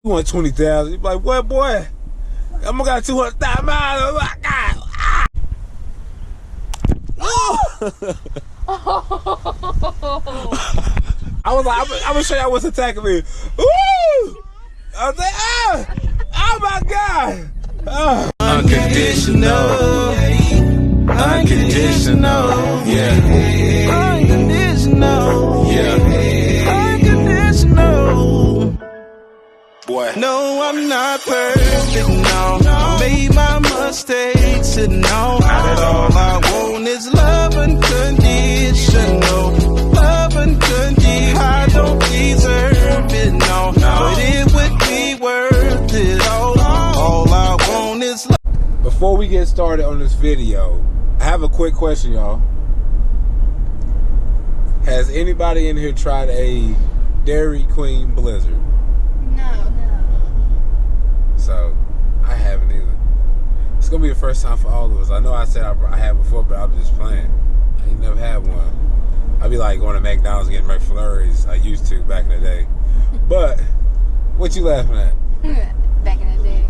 You want 20,000? You be like, what, boy? I'm gonna got 200,000 miles. Oh my God. I was like, I'm gonna show y'all what's attacking me. Woo! I was like, oh my God. Unconditional. Unconditional. Yeah. Unconditional. Yeah. Unconditional. Boy. No, I'm not perfect, no. I made my mistakes, and no, not at all. I want is love unconditional. Love unconditional. I don't deserve it, no. But it would be worth it all I want is love. Before we get started on this video, I have a quick question, y'all. Has anybody in here tried a Dairy Queen Blizzard? So, I haven't either. It's gonna be the first time for all of us. I know I said I had before, but I was just playing. I ain't never had one. I'd be like going to McDonald's and getting McFlurries. I used to back in the day. But, what you laughing at? Back in the day.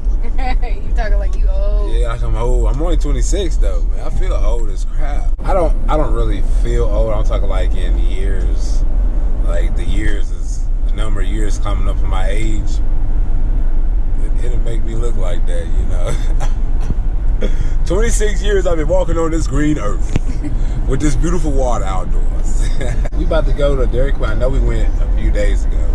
You talking like you old. Yeah, I'm old. I'm only 26 though, man. I feel old as crap. I don't really feel old. I'm talking like in years. Like the years is the number of years coming up in my age. It'll make me look like that, you know. 26 years I've been walking on this green earth with this beautiful water outdoors. We about to go to Dairy Queen. I know we went a few days ago,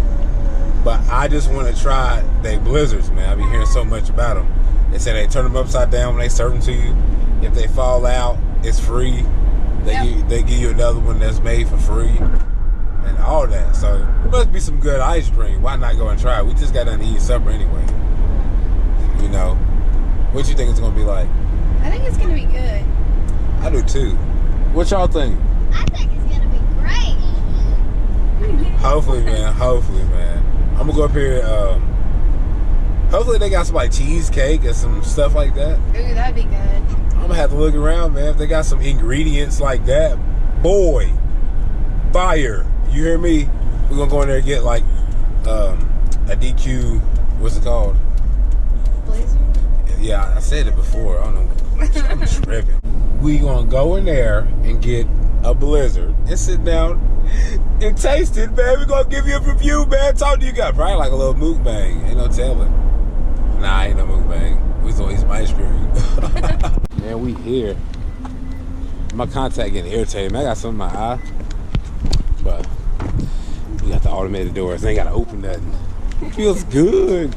but I just want to try they blizzards, man. I've been hearing so much about them. They say they turn them upside down when they serve them to you. If they fall out, it's free. They give you another one that's made for free. And all that. So it must be some good ice cream. Why not go and try it? We just got done to eat supper anyway. You know, what you think it's gonna be like? I think it's gonna be good. I do too. What y'all think? I think it's gonna be great. Hopefully, man. Hopefully, man. I'm gonna go up here. Hopefully, they got some like cheesecake and some stuff like that. Ooh, that'd be good. I'm gonna have to look around, man. If they got some ingredients like that, boy, fire. You hear me? We're gonna go in there and get like a DQ. What's it called? Blizzard? Yeah, I said it before. I don't know. I'm tripping. We gonna go in there and get a Blizzard and sit down and taste it, man. We gonna give you a review, man. Talk to you guys. Probably like a little mukbang. Ain't no telling. Nah, ain't no mukbang. We just gonna eat some ice cream. Man, we here. My contact getting irritated, man. I got something in my eye. But we got the automated doors. They ain't gotta open nothing. It feels good.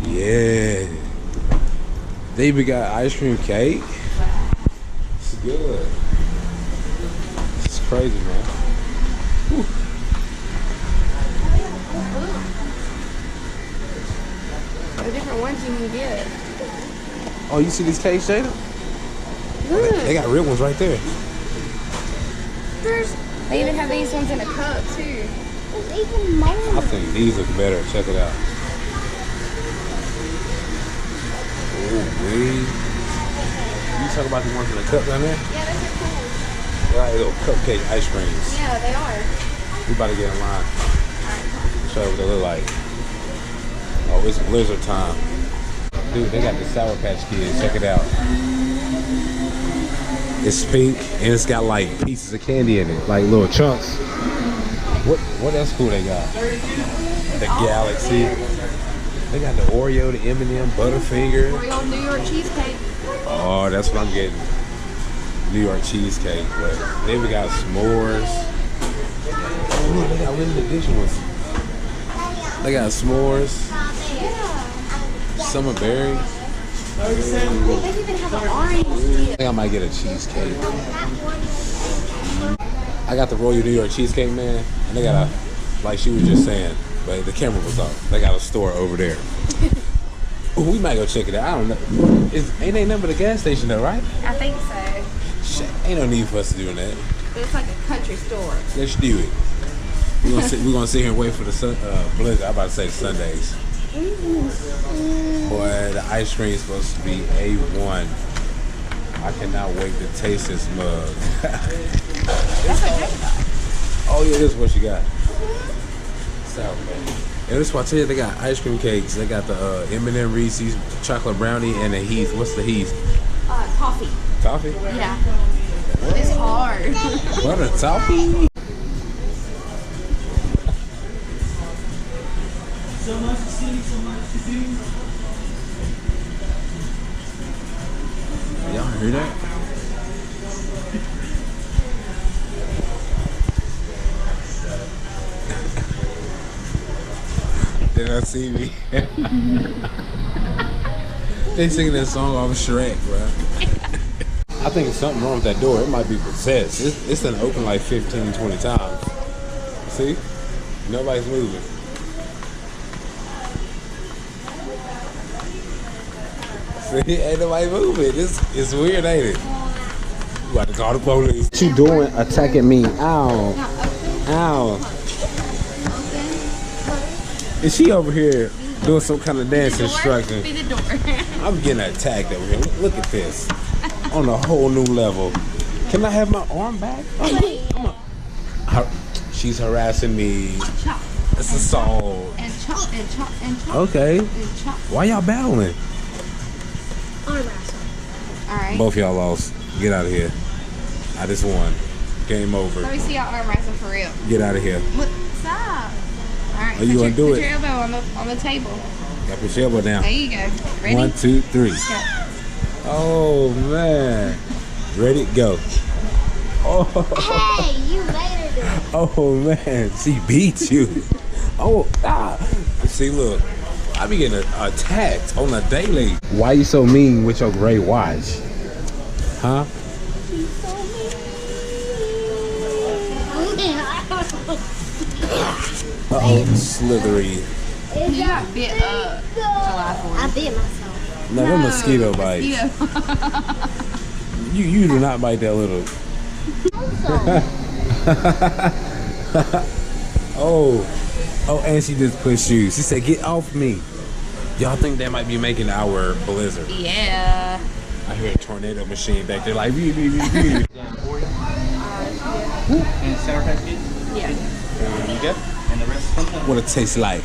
Yeah. They even got ice cream cake. It's good. It's crazy, man. Whew. The different ones you can get. Oh, you see these cakes, Jada? Oh, they got real ones right there. They even have these ones in a cup too. There's even more. I think these look better. Check it out. Oh, wait. You talk about the ones in the cup down there? Yeah, those are cool. They're like little cupcake ice creams. Yeah, they are. We about to get in line. Show you what they look like. Oh, it's Blizzard time. Dude, they got the Sour Patch Kids. Check it out. It's pink and it's got like pieces of candy in it, like little chunks. What else cool they got? The Galaxy. They got the Oreo, the M&M, Butterfinger. Oreo New York cheesecake. Oh, that's what I'm getting. New York cheesecake. But they even got s'mores. Ooh, they got limited edition ones. They got s'mores. Summer berry. They even have an orange. I think I might get a cheesecake. I got the Royal New York cheesecake, man. And they got a, like she was just saying, but the camera was off. They got a store over there. Ooh, we might go check it out. I don't know. Ain't they nothing but a gas station though, right? I think so. Shit, ain't no need for us to do that. It's like a country store. Let's do it. We're gonna sit here and wait for the Blizzard. I'm about to say the Sundays. Boy, the ice cream is supposed to be A1. I cannot wait to taste this mug. That's what they got. Oh yeah, this is what you got. Sour Patch. And this is why I tell you they got ice cream cakes. They got the M&M Reese's, chocolate brownie, and the Heath. What's the Heath? Coffee. Toffee? Yeah. It's hard. What a toffee? So much to see, so much to do. Y'all hear that? Did I see me? They singing that song off of Shrek, bro. I think there's something wrong with that door. It might be possessed. It's been open like 15, 20 times. See? Nobody's moving. See? Ain't nobody moving. It's weird, ain't it? You about to call the police. What you doing attacking me? Ow. Ow. Is she over here doing some kind of dance instruction? Be the door. I'm getting attacked over here. Look at this. On a whole new level. Can I have my arm back? She's harassing me. Chop. It's assault. And chop and chop and chop. Okay. And chop. Why y'all battling? Arm wrestle. Alright. Both y'all lost. Get out of here. I just won. Game over. Let me see y'all arm wrestle for real. Get out of here. What? Stop. Alright. Oh, you gonna do put it? your elbow on the table. Got put your elbow down. There you go. Ready? 1, 2, 3. Go. Oh man. Ready? Go. Oh. Hey, you later do it. Oh man, she beat you. Oh, ah. See, look, I be getting attacked on a daily. Why you so mean with your gray watch? Huh? Uh-oh, slithery. You got bit up July 4th. I bit myself. No, they're mosquito bites. Mosquito. You do not bite that little. Oh, and she just pushed you. She said, "Get off me." Y'all think that might be making our blizzard? Yeah. I hear a tornado machine back there, like, "Bee, bee, bee, bee." And sour patch kids. Yeah. You good? And the rest comes up. What it tastes like?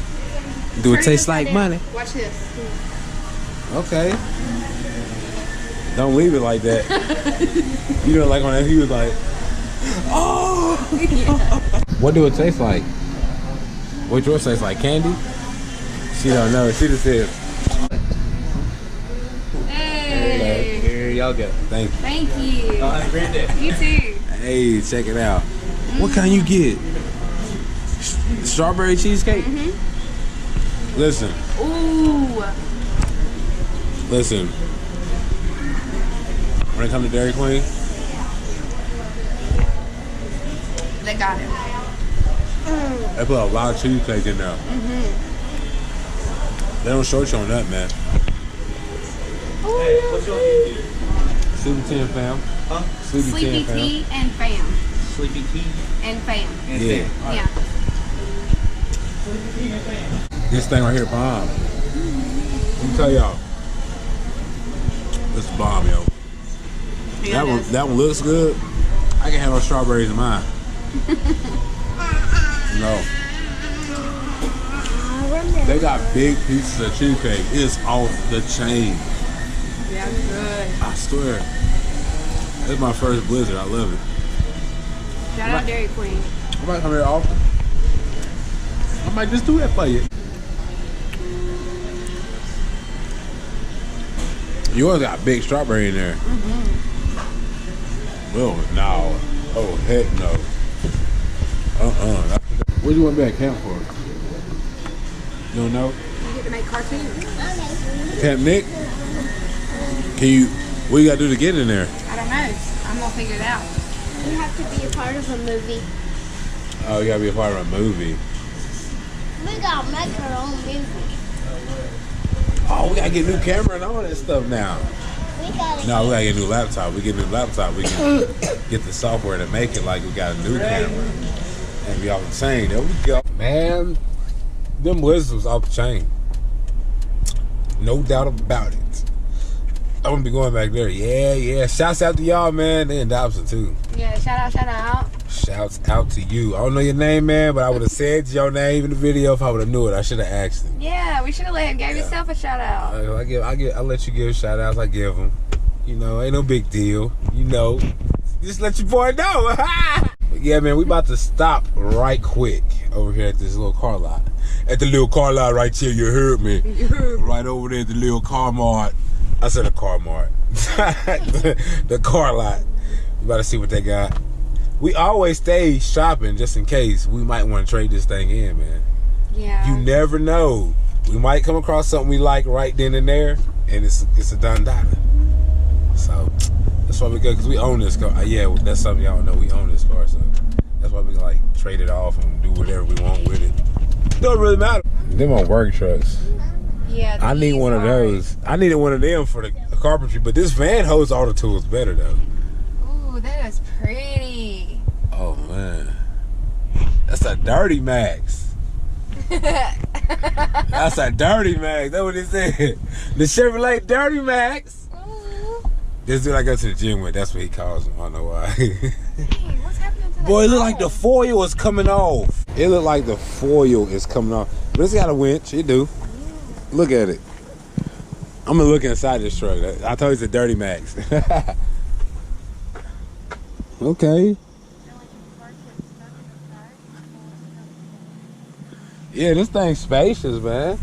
Do it taste like money? Watch this. Okay. Don't leave it like that. You know, like when he was like, "Oh." What do it taste like? What yours taste like? Candy? She don't know. She just said, Hey. Here y'all go. "Thank you." Thank you. Have a great day. You too. Hey, check it out. What kind you get? Strawberry cheesecake? Listen, Ooh. listen. When it comes to Dairy Queen, They got it. they put a lot of cheesecake in there. They don't short you on that, man. Hey, what's your name? Sleepy Tea and Fam. Huh? Sleepy Tea Sleepy and Fam. tea and fam. Sleepy tea And fam. and Yeah. fam. All right. Yeah. Sleepy tea and fam. This thing right here, bomb. Let me tell y'all, this is bomb, yo. Yeah, it is. That one looks good. I can have no strawberries in mine. No. They got big pieces of cheesecake. It's off the chain. Yeah, it's good. I swear. It's my first blizzard. I love it. Shout out Dairy Queen. I might come here often. I might just do that for you. Yours got big strawberry in there. Oh, no. Oh, heck no. What do you want to be at camp for? You don't know? You get to make cartoons. Camp Nick? What you got to do to get in there? I don't know. I'm going to figure it out. You have to be a part of a movie. Oh, you got to be a part of a movie. We gotta make our own movie. Oh, we got to get a new camera and all that stuff now. We gotta No, we got to get a new laptop. We get a new laptop. We can get the software to make it like we got a new camera. And be off the chain. There we go. Man, them blizzards was off the chain. No doubt about it. I'm going to be going back there. Yeah. Shouts out to y'all, man. They in Dobson, too. Yeah, shout out. Shouts out to you. I don't know your name, man, but I would have said your name in the video if I would have knew it. I should have asked him. Yeah, we should have let him give yourself a shout out. I let you give shout outs. I give them. You know, ain't no big deal. You know, just let your boy know. But yeah, man, we about to stop right quick over here at this little car lot. At the little car lot right here, you heard me. Right over there at the little car mart. I said a car mart. the car lot. We about to see what they got. We always stay shopping just in case we might want to trade this thing in, man. Yeah. You never know. We might come across something we like right then and there, and it's a done dollar. So that's why we go, because we own this car. Yeah, that's something y'all know. We own this car, so that's why we can like trade it off and do whatever we want with it. Don't really matter. Them on work trucks. Yeah. I need one of those. I needed one of them for the carpentry, but this van holds all the tools better though. Ooh, that is pretty. Oh man, that's a Dirty Max. That's a Dirty Max. That's what it said. The Chevrolet Dirty Max. Ooh. This dude I go to the gym with, that's what he calls him. I don't know why. Dang, what's happening to that? Boy, it look like the foil is coming off. It look like the foil is coming off. But it's got a winch. It do. Look at it. I'm gonna look inside this truck. I told you it's a Dirty Max. Okay. Yeah, this thing's spacious, man.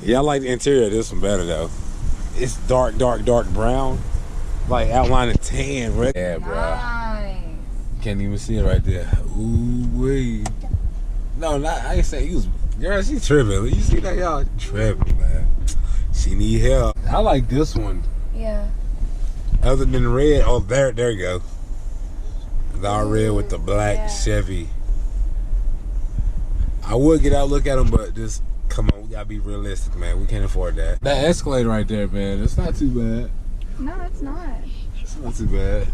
Yeah, I like the interior of this one better though. It's dark brown. Like outlining tan, right? Yeah, bro. Nice. Can't even see it right there. Ooh wee. No, I ain't saying you was, girl, she tripping. You see that, y'all? Tripping, man. She need help. I like this one. Yeah. Other than the red, oh there you go. The all red with the black Chevy. I would get out look at them, but just come on, we gotta be realistic, man. We can't afford that. That Escalade right there, man, it's not too bad. No, it's not. It's not too bad.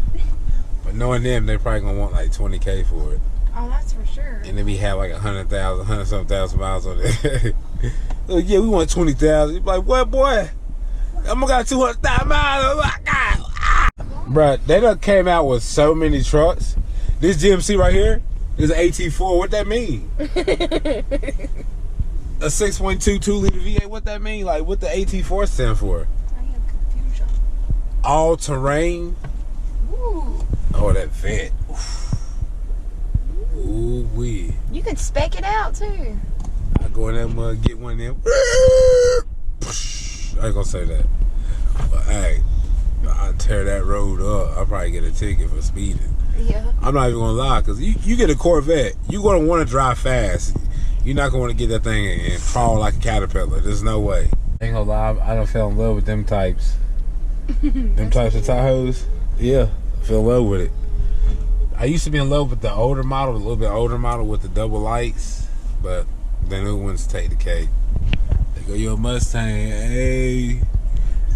But knowing them, they probably gonna want like 20K for it. Oh, that's for sure. And then we have like 100-something thousand miles on it. Like, yeah, we want 20,000. You be like, what, boy? I'm gonna got 200,000 miles. Oh my God. Bruh, they done came out with so many trucks. This GMC right here is an AT4. What that mean? A 6.2 2-liter V8. What that mean? Like, what the AT4 stand for? I am confusion. All terrain. Ooh. Oh, that vent. Ooh wee. You can spec it out too. I go in that mug, get one of them. I ain't gonna say that. But hey, I tear that road up. I'll probably get a ticket for speeding. Yeah. I'm not even gonna lie, because you get a Corvette, you're gonna want to drive fast. You're not gonna want to get that thing and crawl like a caterpillar. There's no way. Ain't gonna lie, I done fell in love with them types. Them types of Tahoes. Yeah, I fell in love with it. I used to be in love with the older model, a little bit older model with the double lights, but the new ones take the cake. They go, yo, Mustang, hey.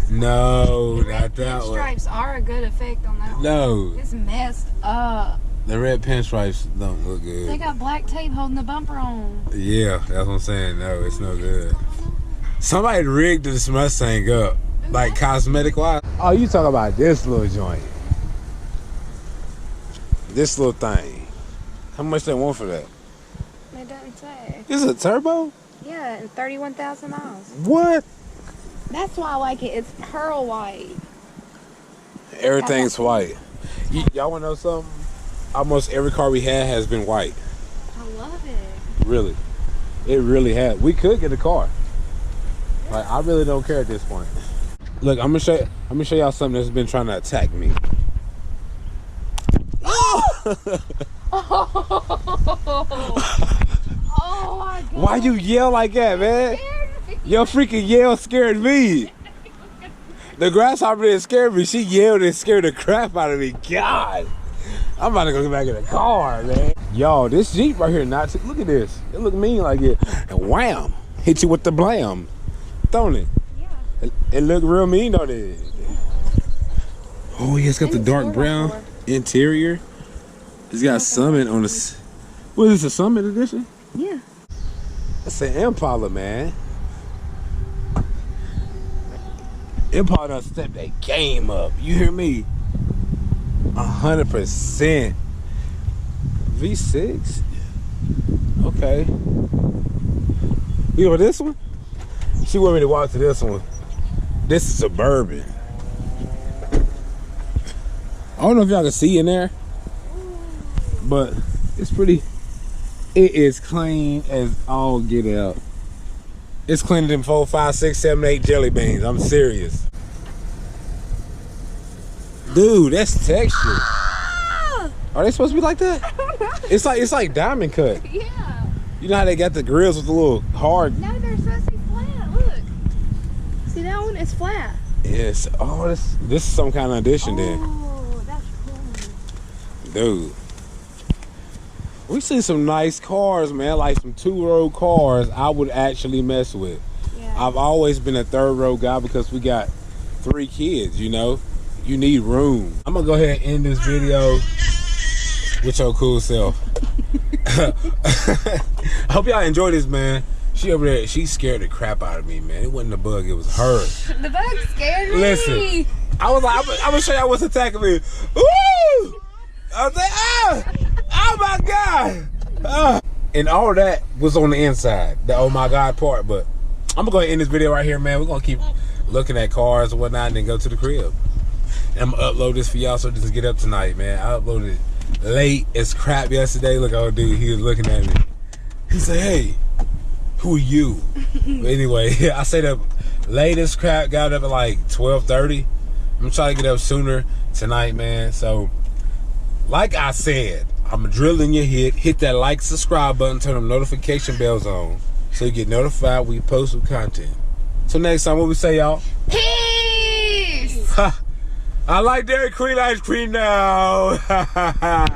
No, not that one. Pinstripes are a good effect on that one. No. It's messed up. The red pinstripes don't look good. They got black tape holding the bumper on. Yeah, that's what I'm saying. No, it's no good. Somebody rigged this Mustang up, like cosmetic wise. Oh, you talking about this little joint. This little thing. How much they want for that? It doesn't say. This is a turbo? Yeah, and 31,000 miles. What? That's why I like it. It's pearl white. Everything's white. Y'all want to know something? Almost every car we had has been white. I love it. Really. It really has. We could get a car. Like, I really don't care at this point. Look, I'm gonna show y'all something that's been trying to attack me. Oh my God. Why you yell like that, man? Your freaking yell scared me. The grasshopper didn't scare me. She yelled and scared the crap out of me. God. I'm about to go get back in the car, man. Yo, this Jeep right here, look at this. It look mean like it. And wham. Hit you with the blam. Don't it? Yeah. It look real mean, don't it? Oh, yeah, it's got the dark brown interior. It's got Summit on the... What is this, a Summit edition? Yeah. That's an Impala, man. Impala done stepped that game up. You hear me? 100%. V6. Okay. You know this one? She want me to walk to this one. This is Suburban. I don't know if y'all can see in there, but it's pretty. It is clean as all get out. It's cleaner than 4, 5, 6, 7, 8 jelly beans. I'm serious. Dude, that's texture. Are they supposed to be like that? It's like diamond cut. Yeah. You know how they got the grills with the little hard. No, they're supposed to be flat. Look. See that one? It's flat. Yes. Oh, this is some kind of addition then. Oh, that's cool. Dude. We see some nice cars, man. Like some 2-row cars I would actually mess with. Yeah. I've always been a 3rd-row guy because we got 3 kids, you know? You need room. I'm gonna go ahead and end this video with your cool self. I hope y'all enjoy this, man. She over there, she scared the crap out of me, man. It wasn't a bug, it was her. The bug scared me. Listen, I was like, I'm gonna show y'all what's attacking me. Woo! I was like, oh my God. And all that was on the inside, the oh my God part. But I'm gonna go ahead and end this video right here, man. We're gonna keep looking at cars and whatnot and then go to the crib. And I'm gonna upload this for y'all so just get up tonight, man. I uploaded it late as crap yesterday. Look, oh dude, he was looking at me. He said, hey, who are you? But anyway, I stayed up late as crap, got up at like 12:30. I'm trying to get up sooner tonight, man. So, like I said, I'm drilling your hit that like, subscribe button, turn them notification bells on so you get notified when we post some content. So next time, what we say, y'all? Peace. I like Dairy Queen ice cream now.